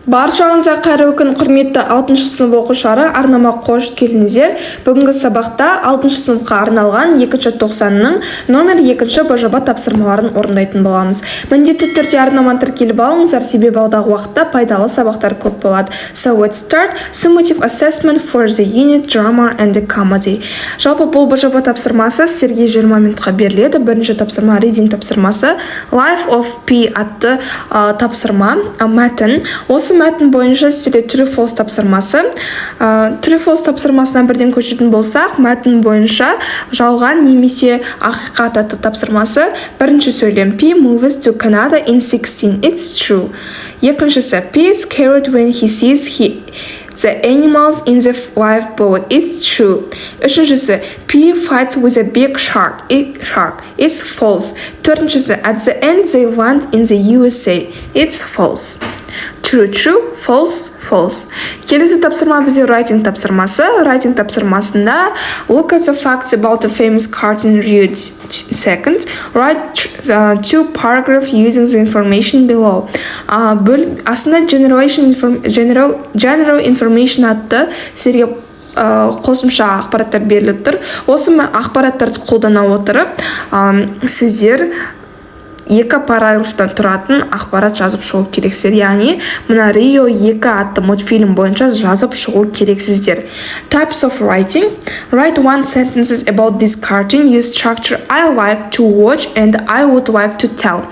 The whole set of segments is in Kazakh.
Баршаңызға қайырлы күн, құрметті 6 сынып оқушылары, арнама қош келдіңіздер. Бүгінгі сабақта 6 сыныпқа арналған 2-90-ның номер 2 БЖБ тапсырмаларын орындайтын боламыз. Міндетті түрде арнаманы тіркеліп алыңыздар, себебі алдағы уақытта пайдалы сабақтар көп болады. So let's start. Summative assessment for the unit drama and the comedy. Жалпы бұл БЖБ тапсырмасы сіздерге 20 минутқа беріледі. Бірінші тапсырма reading тапсырмасы, Life of P атты тапсырма, мәтін. Осы мәтін бойынша сіздерге true-false тапсырмасы. True-false тапсырмасынан бірден көшетін болсақ, мәтін бойынша жалған немесе ақиқат атты тапсырмасы. Бірінші сөйлем, P moves to Canada in 16. It's true. Екіншісі, P is scared when he sees the animals in the lifeboat. It's true. Үшіншісі, P fights with a big shark. It's false. Төртіншісі, at the end they land in the USA. It's false. True, false. Келесі тапсырма бізде writing тапсырмасы. Writing тапсырмасында look at the facts about the famous cartoon Rio Second. Write 2 paragraphs using the information below. Астында general information атты сізге қосымша ақпараттар беріліп тұр. Осы ақпараттарды қолдана отырып, сіздер 2 параграфтан тұратын ақпарат жазып шығу керексіздер. Яғни, мына Рио 2 атты мультфильм бойынша жазып шығу керексіздер. Types of writing. Write 1 sentences about this cartoon. Use structure I like to watch and I would like to tell.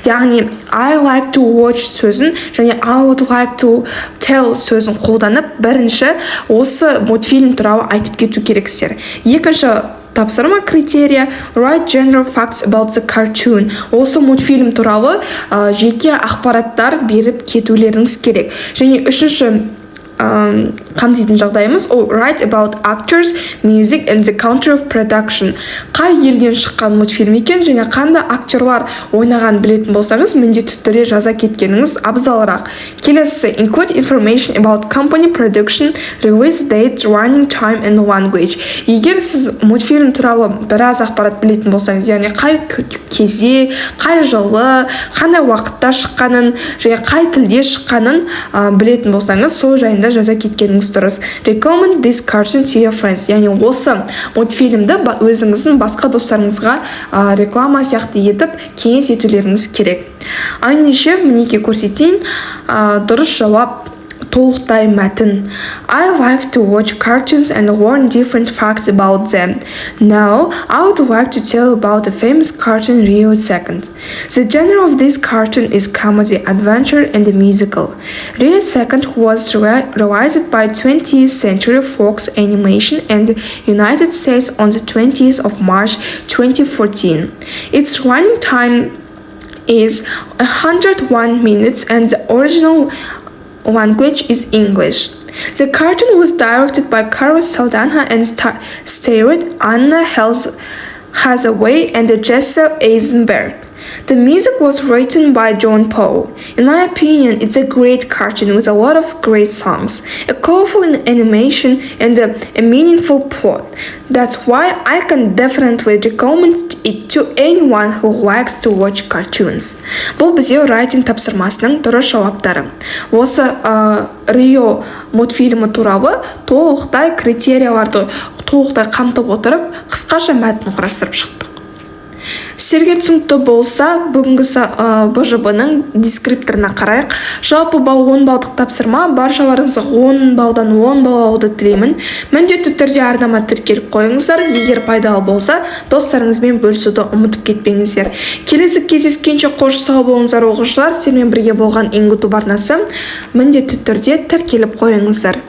Яғни, I like to watch сөзін және I would like to tell сөзін қолданып, бірінші осы мультфильм туралы айтып кету керексіздер. Екінші тапсырма критерия write general facts about the cartoon. Осы мультфильм туралы жеке ақпараттар беріп кетулеріңіз керек. Және үшінші қамтитын жағдайымыз ол write about actors, music and the country of production. Қай елден шыққан мультфильм екен және қандай актерлар ойнаған білетін болсаңыз, міндетті түрде жаза кеткеніңіз абзалырақ. Келесі, include information about company, production, release date, running time and language. Егер сіз мультфильм туралы біраз ақпарат білетін болсаңыз, яғни қай кезде, қай жылы, қандай уақытта шыққанын және қай тілде шыққанын білетін болсаңыз, сол жайында жаза кеткеніңіз дұрыс. Recommend this cartoon to your friends. Яғни осы мультфильмді өзіңіздің басқа достарыңызға реклама сияқты етіп кеңес етулеріңіз керек. Айнеше мінеке көрсетейін. Дұрыс жауап толықтай мәтін. I like to watch cartoons and learn different facts about them. Now, I would like to tell about the famous cartoon Rio Second. The genre of this cartoon is comedy, adventure, and musical. Rio Second was realized by 20th Century Fox Animation and United States on the 20th of March 2014. Its running time is 101 minutes and the original language is English. The cartoon was directed by Carlos Saldanha and starred Anna Hathaway and Jesse Eisenberg. The music was written by John Paul. In my opinion, it's a great cartoon with a lot of great songs, a colorful animation, and a meaningful plot. That's why I can definitely recommend it to anyone who likes to watch cartoons. Бұл бізде writing тапсырмасының дұрыс жауаптары. Осы Рио мультфильмі туралы толықтай критерияларды толықтай қамтып отырып, қысқаша мәтін құрастырып шықтық. Сіздерге түсінікті болса, бүгінгі БЖБ-ның дескрипторына қарайық. Жалпы балл 10 балдық тапсырма, баршаларыңызға 10 балдан 10 балл алуды тілеймін. Міндетті түрде арнама тіркеліп қойыңыздар. Егер пайдалы болса, достарыңызбен бөлісуді ұмытып кетпеңіздер. Келесі кездескенше қош сау болыңыздар оқушылар. Сіздермен бірге болған еңгіту арнасы. Міндетті түрде тіркеліп қойыңыздар.